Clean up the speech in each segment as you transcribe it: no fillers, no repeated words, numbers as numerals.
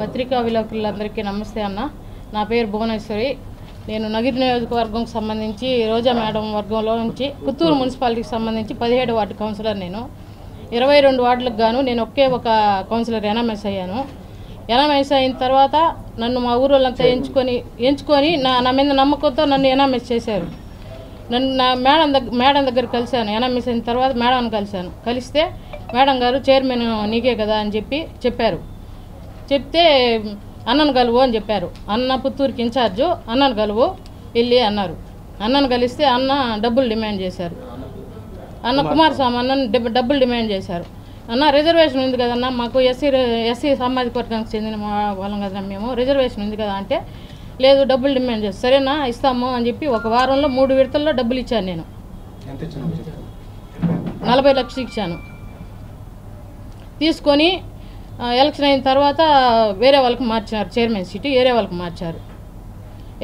పత్రికా విలేకరులందరికీ నమస్తే అన్న. నా పేరు భువనేశ్వరి. నేను నగిరి నియోజకవర్గంకి సంబంధించి రోజా మేడం వర్గంలో నుంచి పుత్తూరు మున్సిపాలిటీకి సంబంధించి 17 వార్డు కౌన్సిలర్. నేను 22 వార్డులకు గాను నేను ఒక కౌన్సిలర్ ఎన్ఎంఎస్ అయ్యాను. ఎన్ఎంఎస్ అయిన తర్వాత నన్ను మా ఊరోళ్ళంతా ఎంచుకొని నా మీద నమ్మకంతో నన్ను ఎన్ఎంఎస్ చేశారు. నన్ను మేడం దగ్గర కలిశాను. ఎన్ఎంఎస్ అయిన తర్వాత మేడం కలిస్తే మేడం గారు చైర్మన్ నీకే కదా అని చెప్పారు. చెప్తే అన్నను కలువు అని చెప్పారు. అన్న పుత్తూరుకి ఇన్ఛార్జు, అన్నను కలువు వెళ్ళి అన్నారు. అన్నను కలిస్తే అన్న డబ్బులు డిమాండ్ చేశారు. అన్న కుమారస్వామి అన్నను డబ్బులు డిమాండ్ చేశారు. అన్న రిజర్వేషన్ ఉంది కదన్నా, మాకు ఎస్సీ సామాజిక వర్గానికి చెందిన వాళ్ళం కదా, మేము రిజర్వేషన్ ఉంది కదా అంటే లేదు డబ్బులు డిమాండ్ చేస్తారు. సరేనా ఇస్తాము అని చెప్పి ఒక వారంలో 3 విడతల్లో డబ్బులు ఇచ్చాను. నేను 40 లక్షలు ఇచ్చాను. తీసుకొని ఎలక్షన్ అయిన తర్వాత వేరే వాళ్ళకి మార్చారు, చైర్మన్ సీటు వేరే వాళ్ళకి మార్చారు.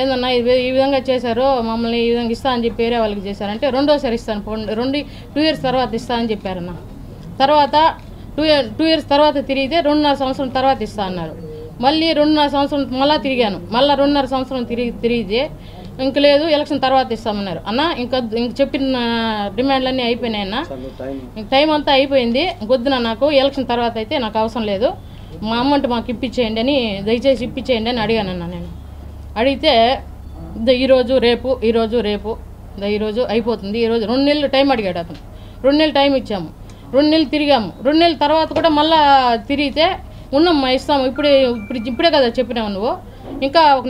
ఏందన్నా ఈ విధంగా చేశారు, మమ్మల్ని ఈ విధంగా ఇస్తా అని చెప్పి వేరే వాళ్ళకి చేశారంటే రెండోసారి ఇస్తాను 2 ఇయర్స్ తర్వాత ఇస్తా అని చెప్పారన్న. తర్వాత 2 ఇయర్స్ తర్వాత తిరిగితే 2.5 సంవత్సరం తర్వాత ఇస్తా అన్నారు. మళ్ళీ 2.5 సంవత్సరం మళ్ళీ తిరిగాను. మళ్ళీ 2.5 సంవత్సరం తిరిగితే ఇంక లేదు ఎలక్షన్ తర్వాత ఇస్తామన్నారు. అన్న ఇంక చెప్పిన డిమాండ్లన్నీ అయిపోయినాయన్న, ఇంక టైం అంతా అయిపోయింది, వద్దున నాకు ఎలక్షన్ తర్వాత అయితే నాకు అవసరం లేదు, మా అమౌంట్ మాకు ఇప్పించేయండి అని, దయచేసి ఇప్పించేయండి అని అడిగానన్న. నేను అడిగితే ఈరోజు రేపు ఈరోజు అయిపోతుంది, ఈరోజు 2 నెలలు టైం అడిగాడు అతను. 2 నెలలు టైం ఇచ్చాము, 2 నెలలు తిరిగాము. 2 నెలల తర్వాత కూడా మళ్ళీ తిరిగితే ఉన్నామ్మా ఇస్తాము, ఇప్పుడే కదా చెప్పినావు నువ్వు, ఇంకొక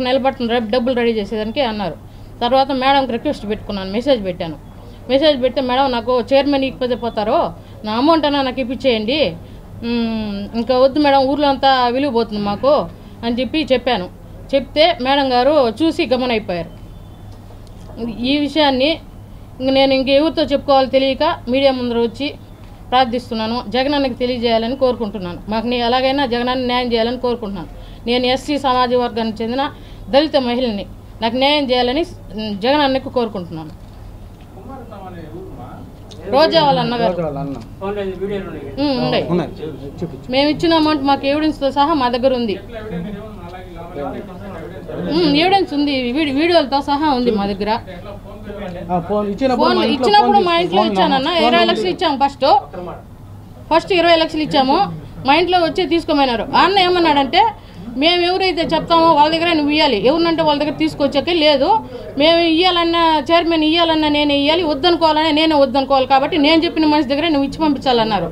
నెల పడుతుంది రేపు డబ్బులు రెడీ చేసేదానికి అన్నారు. తర్వాత మేడంకి రిక్వెస్ట్ పెట్టుకున్నాను, మెసేజ్ పెడితే మేడం నాకు చైర్మన్ ఇకపోతే పోతారు, నా అమౌంట్ అన్నా నాకు ఇప్పించేయండి, ఇంకా వద్దు మేడం ఊర్లో అంతా విలువపోతుంది మాకు అని చెప్పాను. చెప్తే మేడం గారు చూసి గమనైపోయారు. ఈ విషయాన్ని నేను ఎవరితో చెప్పుకోవాలో తెలియక మీడియా ముందర వచ్చి ప్రార్థిస్తున్నాను. జగనన్నకి తెలియజేయాలని కోరుకుంటున్నాను. మాకు ఎలాగైనా జగనన్న న్యాయం చేయాలని కోరుకుంటున్నాను. నేను ఎస్సీ సామాజిక వర్గానికి చెందిన దళిత మహిళని, నాకు న్యాయం చేయాలని జగనన్నకు కోరుకుంటున్నాను. రోజా వాళ్ళ అన్నగారు ఉన్నాయి. మేము ఇచ్చిన అమౌంట్ మాకు ఎవిడెన్స్తో సహా మా దగ్గర ఉంది. ఎవిడెన్స్ ఉంది, వీడియోలతో సహా ఉంది మా దగ్గర. ఇచ్చినప్పుడు మా ఇంట్లో ఇచ్చానన్న 20 లక్షలు ఇచ్చాము. ఫస్ట్ 20 లక్షలు ఇచ్చాము. మా ఇంట్లో వచ్చి తీసుకోమన్నారు. అన్న ఏమన్నాడంటే మేము ఎవరైతే చెప్తామో వాళ్ళ దగ్గర నువ్వు ఇవ్వాలి, ఎవరినంటే వాళ్ళ దగ్గర తీసుకొచ్చాకే లేదు, మేము ఇవ్వాలన్నా చైర్మన్ ఇవ్వాలన్నా నేనే ఇవ్వాలి, వద్దనుకోవాలన్నా నేనే వద్దనుకోవాలి, కాబట్టి నేను చెప్పిన మనిషి దగ్గర నువ్వు ఇచ్చి పంపించాలన్నారు.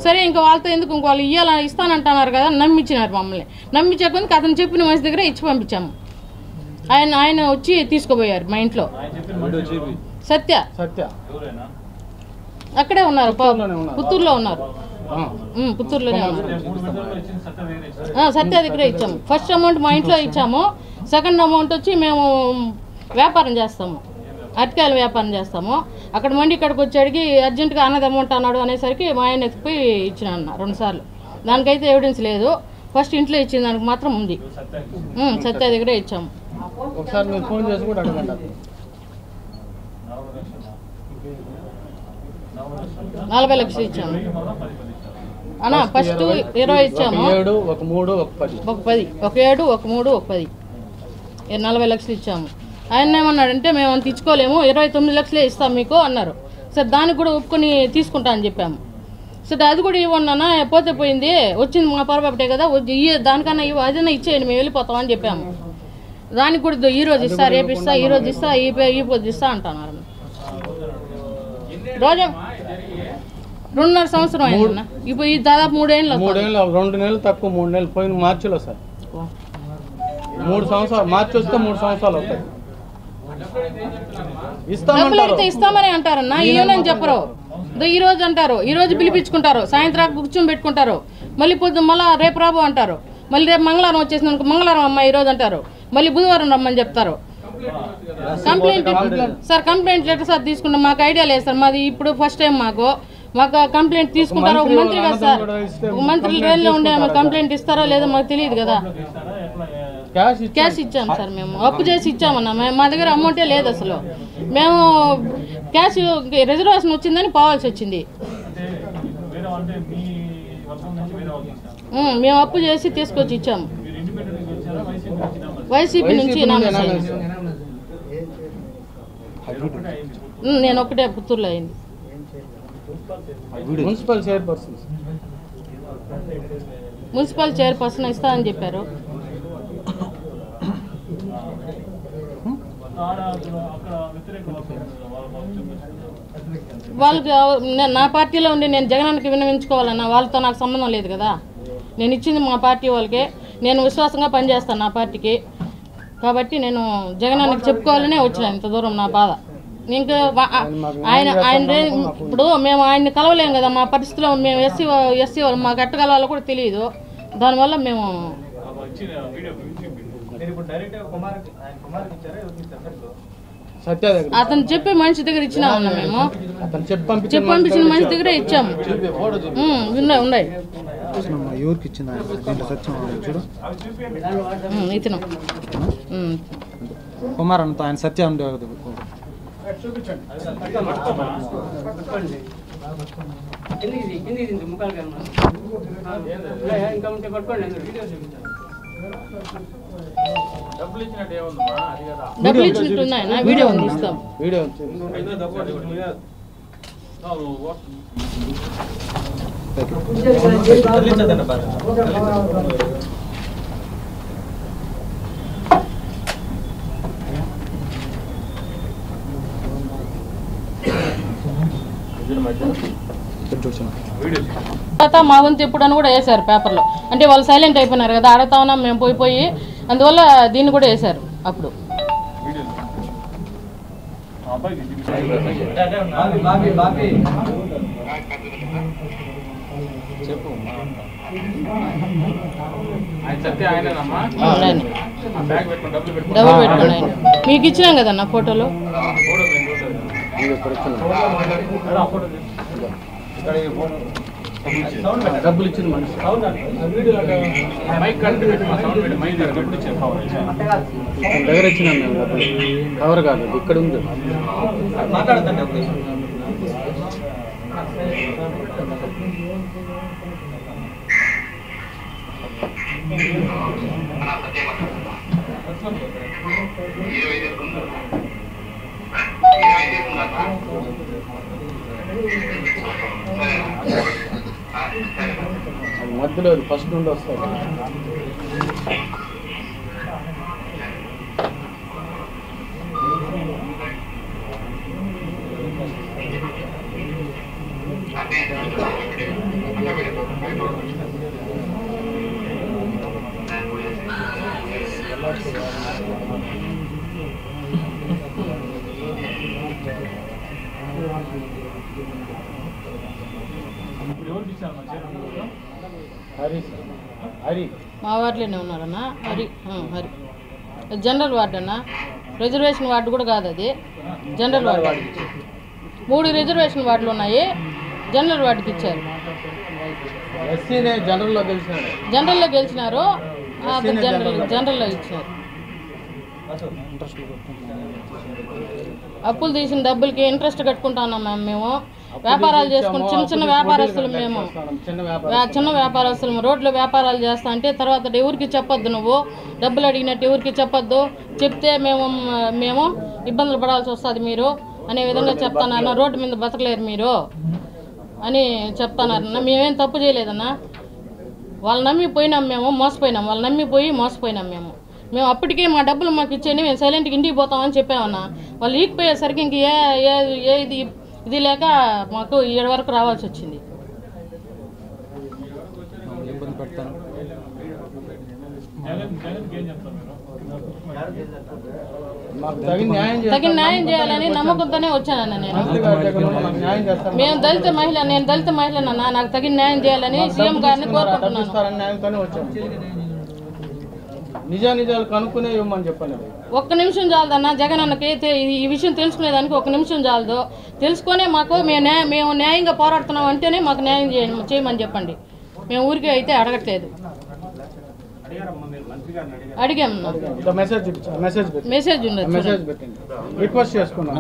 సరే ఇంకా వాళ్ళతో ఎందుకు, వాళ్ళు ఇస్తానంటున్నారు కదా, నమ్మించినారు మమ్మల్ని. నమ్మించకపోతే అతను చెప్పిన మనిషి దగ్గర ఇచ్చి పంపించాము. ఆయన వచ్చి తీసుకుపోయారు. మా ఇంట్లో సత్య అక్కడే ఉన్నారు, పుత్తూరులో ఉన్నారు, పుత్తూరులోనే ఉన్నారు. సత్య దగ్గరే ఇచ్చాము. ఫస్ట్ అమౌంట్ మా ఇంట్లో ఇచ్చాము. సెకండ్ అమౌంట్ వచ్చి మేము వ్యాపారం చేస్తాము, అరటికాయల వ్యాపారం చేస్తాము. అక్కడ మండి ఇక్కడికి వచ్చి అడిగి అర్జెంటుగా అన్నది అమౌంట్ అన్నాడు అనేసరికి మా ఆయన ఎత్తిపోయి ఇచ్చిన అన్న 2 సార్లు. దానికైతే ఎవిడెన్స్ లేదు. ఫస్ట్ ఇంట్లో ఇచ్చిన దానికి మాత్రం ఉంది. సత్య దగ్గరే ఇచ్చాము. ఒకసారి మీరు ఫోన్ చేసి కూడా అడగండి. 40 లక్షలు ఇచ్చాము అన్న. ఫస్ట్ 20 ఇచ్చాము, ఒక 3 ఒక 10 ఒక 7 ఒక 3 ఒక 10 40 లక్షలు ఇచ్చాము. ఆయన ఏమన్నాడంటే మేము అంత ఇచ్చుకోలేము, 29 లక్షలే ఇస్తాం మీకు అన్నారు. సరే దానికి కూడా ఒప్పుకొని తీసుకుంటా అని చెప్పాము. సరే అది కూడా ఇవ్వండి అన్న, పోతే పోయింది, వచ్చింది మా పొరపాటే కదా, దానికన్నా అదన్నా ఇచ్చేయండి, మేము వెళ్ళిపోతామని చెప్పాము. దానికి కూడా ఈరోజు ఇస్తా, రేపు ఇస్తా, ఈరోజు ఇస్తా, ఈ పొద్దు ఇస్తా అంటున్నారు. రోజా 2.5 సంవత్సరం అయిందన్న. ఇప్పుడు ఈ దాదాపు 3 ఏళ్ళు. 2 నెలలు తక్కువ, 3 నెలలు పోయిన మార్చిలో సార్. 3 సంవత్సరాలు మార్చి వస్తే 3 సంవత్సరాలు అవుతాయి. ఇస్తామని అంటారన్న, ఈయనని చెప్పరు. ఈ రోజు అంటారు, ఈ రోజు పిలిపించుకుంటారు, సాయంత్రం కూర్చొని పెట్టుకుంటారు, మళ్ళీ మళ్ళీ రేపు రాబో అంటారు, మళ్ళీ రేపు మంగళవారం వచ్చేసినాక మంగళవారం అమ్మ ఈ రోజు అంటారు, మళ్ళీ బుధవారం రమ్మని చెప్తారు. కంప్లైంట్ లెటర్ సార్ తీసుకుంటాం. మాకు ఐడియా లేదు సార్, మాది ఇప్పుడు ఫస్ట్ టైం. మాకు కంప్లైంట్ తీసుకుంటారు. ఒక మంత్రి కదా సార్, ఒక మంత్రి రేల్లో ఉండే కంప్లైంట్ ఇస్తారో లేదో మాకు తెలియదు కదా. క్యాష్ ఇచ్చాము సార్, మేము అప్పు చేసి ఇచ్చామన్నా. మా దగ్గర అమౌంటే లేదు అసలు. మేము క్యాష్ రిజర్వేషన్ వచ్చిందని పోవాల్సి వచ్చింది. మేము అప్పు చేసి తీసుకొచ్చి ఇచ్చాము. వైసీపీ నుంచి నేను ఒక్కటే పుత్తూరులో అయింది. మున్సిపల్ చైర్పర్సన్ ఇస్తా అని చెప్పారు. వాళ్ళకి నా పార్టీలో ఉండి నేను జగనానికి విన్నవించుకోవాలన్నా వాళ్ళతో నాకు సంబంధం లేదు కదా. నేను ఇచ్చింది మా పార్టీ వాళ్ళకే. నేను విశ్వాసంగా పనిచేస్తాను నా పార్టీకి. కాబట్టి నేను జగనానికి చెప్పుకోవాలనే వచ్చిన ఇంత దూరం నా బాధ. ఇంకా ఆయన ఇప్పుడు మేము ఆయన్ని కలవలేము కదా. మా పరిస్థితిలో మేము ఎస్సీ వాళ్ళు మాకు ఎట్టగలవాలో కూడా తెలియదు. దానివల్ల మేము అతను చెప్పే మనిషి దగ్గర ఇచ్చినామన్నా. మేము చెప్పి పంపించిన మనిషి దగ్గరే ఇచ్చాము. ఉన్నాయి ఇతను కుమార్ అంత ఆయన సత్యం ఉండేది. డబ్బులు ఇచ్చినట్టు ఉన్నాయి. వీడియో ఉంది, ఇస్తాం. తర్వాత మా వంతు ఎప్పుడని కూడా వేశారు పేపర్లో. అంటే వాళ్ళు సైలెంట్ అయిపోయినారు కదా, అడుగుతా ఉన్నాం మేము పోయి. అందువల్ల దీన్ని కూడా వేశారు అప్పుడు. డబ్బులు పెట్టుకోండి. మీకు ఇచ్చినాం కదన్నా ఫోటోలు. డబ్బులు ఇచ్చింది మనిషి దగ్గర ఇచ్చినాం మేము. డబ్బులు కవర్ కాదు, ఇక్కడ ఉంది. మధ్యలో ఫస్ట్ నుండి వస్తాయి. మా వార్డులోనే ఉన్నారన్నా. హరి హరి జనరల్ వార్డు అన్న. రిజర్వేషన్ వార్డు కూడా కాదు, అది జనరల్ వార్డు. 3 రిజర్వేషన్ వార్డులు ఉన్నాయి. జనరల్ వార్డుకి ఇచ్చారు. జనరల్లో గెలిచినారు. జనరల్లో ఇచ్చారు. అప్పులు తీసిన డబ్బులకి ఇంట్రెస్ట్ కట్టుకుంటున్నాం మేము. వ్యాపారాలు చేసుకుని చిన్న వ్యాపారస్తులు మేము. చిన్న వ్యాపారస్తులు రోడ్లో వ్యాపారాలు చేస్తా అంటే తర్వాత ఎవరికి చెప్పొద్దు, నువ్వు డబ్బులు అడిగినట్టు ఎవరికి చెప్పొద్దు, చెప్తే మేము ఇబ్బందులు పడాల్సి వస్తుంది మీరు అనే విధంగా చెప్తానన్న. రోడ్డు మీద బతకలేరు మీరు అని చెప్తానన్న. మేమేం తప్పు చేయలేదన్నా. వాళ్ళు నమ్మిపోయినాం, మేము మోసపోయినాం. వాళ్ళు నమ్మిపోయి మోసపోయినాం మేము అప్పటికే మా డబ్బులు మాకు ఇచ్చేయండి, మేము సైలెంట్గా ఇంటికి పోతామని చెప్పామన్నా. వాళ్ళు ఈగిపోయేసరికి ఇంక ఇది లేక మాకు 7 వరకు రావాల్సి వచ్చింది. తగిన న్యాయం చేయాలని నమ్మకంతోనే వచ్చానన్న నేను. నేను దళిత మహిళనన్నా. నాకు తగిన న్యాయం చేయాలని సీఎం గారిని కోరుకుంటున్నాను. నిజాలు కనుక్కునే ఇవ్వమని చెప్పండి. ఒక్క నిమిషం చాలదన్నా. జగన్ అన్నకి ఈ విషయం తెలుసుకునేదానికి 1 నిమిషం చాలదు. తెలుసుకునే మాకు మేము న్యాయంగా పోరాడుతున్నాం అంటేనే మాకు న్యాయం చేయమని చెప్పండి. మేము ఊరికే అయితే అడగట్లేదు. అడిగాం. మెసేజ్ ఉన్నది. రిక్వెస్ట్ చేసుకున్నాం.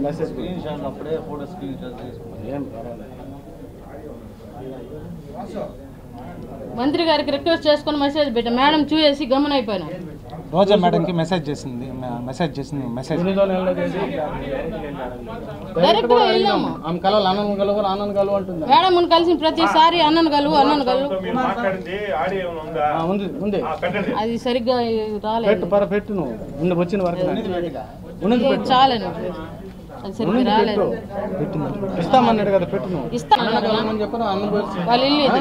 మెసేజ్ మంత్రి గారికి రిక్వెస్ట్ చేసుకొని మెసేజ్ పెట్టా, మేడం చూసేసి గమనైపోయినా. రోజా మేడంకి మెసేజ్ చేసింది మెసేజ్ డైరెక్ట్ గా వెళ్ళాము. ఆమె కలవాలి, అన్నను కలవు, అన్నను కలవు అంటుంది. మేడం కలిసిన ప్రతిసారి అన్నను కలువు ఉంది. అది సరిగ్గా రాలేదు. పెట్టు నువ్వు వచ్చిన వరకు చాలండి, అది సరిగ్గా రాలేదు. ఇస్తామన్నాడు కదా, పెట్టు నువ్వు. ఇస్తామని చెప్పను. అన్నం వాళ్ళ ఇల్లు ఇది.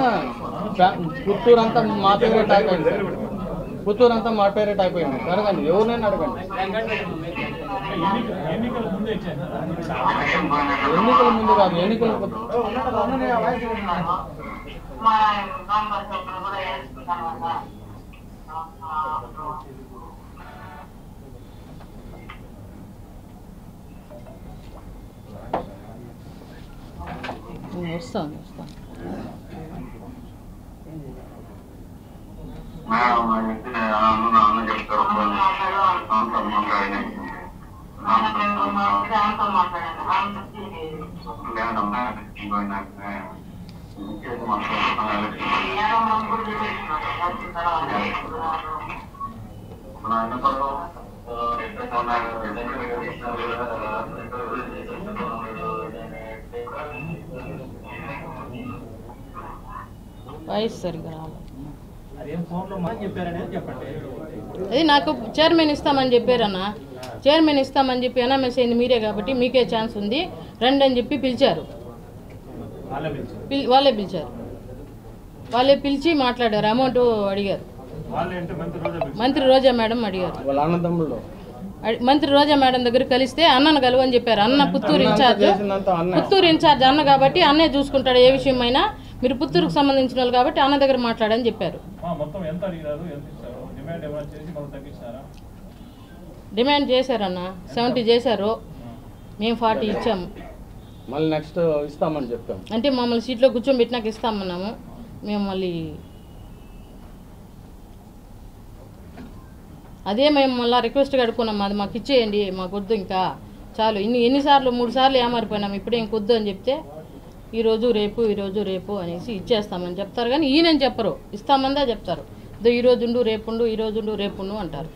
పుత్తూరు అంతా మా పేరే టాక్ అయింది. పుత్తూరు అంతా మా పేరే టాక్ అయింది. అడగండి, ఎవరినైనా అడగండి. ఎన్నికల ముందు కాదు, ఎన్నికల వస్తాను. వాయిస్ సరిగ్గా రాలేదు. అది నాకు చైర్మన్ ఇస్తామని చెప్పారన్న, చైర్మన్ ఇస్తామని చెప్పి ఎన్ఎంఎస్ అయింది మీరే కాబట్టి మీకే ఛాన్స్ ఉంది రండి అని చెప్పి పిలిచారు. వాళ్ళే పిలిచారు, వాళ్ళే పిలిచి మాట్లాడారు. అమౌంట్ అడిగారు. మంత్రి రోజా మేడం అడిగారు. మంత్రి రోజా మేడం దగ్గర కలిస్తే అన్నను కలువు అని చెప్పారు. అన్న పుత్తూరు ఇన్ఛార్జ్ అన్న కాబట్టి అన్నే చూసుకుంటాడు ఏ విషయమైనా. మీరు పుత్తూరుకు సంబంధించిన వాళ్ళు కాబట్టి అన్న దగ్గర మాట్లాడని చెప్పారు. డిమాండ్ చేశారన్న, 70 చేశారు, మేము 40 ఇచ్చాము. మళ్ళీ నెక్స్ట్ ఇస్తామని చెప్పాము. అంటే మమ్మల్ని సీట్లో కూర్చోబెట్టినాక ఇస్తామన్నాము. మేము మళ్ళీ అదే మేము మళ్ళీ రిక్వెస్ట్గా అడుక్కున్నాము, అది మాకు ఇచ్చేయండి, మాకు వద్దు ఇంకా చాలు. ఎన్నిసార్లు 3 సార్లు ఏమారిపోయినాము, ఇప్పుడు ఏం వద్దు అని చెప్తే ఈరోజు రేపు అనేసి ఇచ్చేస్తామని చెప్తారు. కానీ ఈయనని చెప్పరు, ఇస్తామందా చెప్తారు. ఈరోజు ఉండు రేపుండు, ఈరోజు ఉండు రేపుండు అంటారు.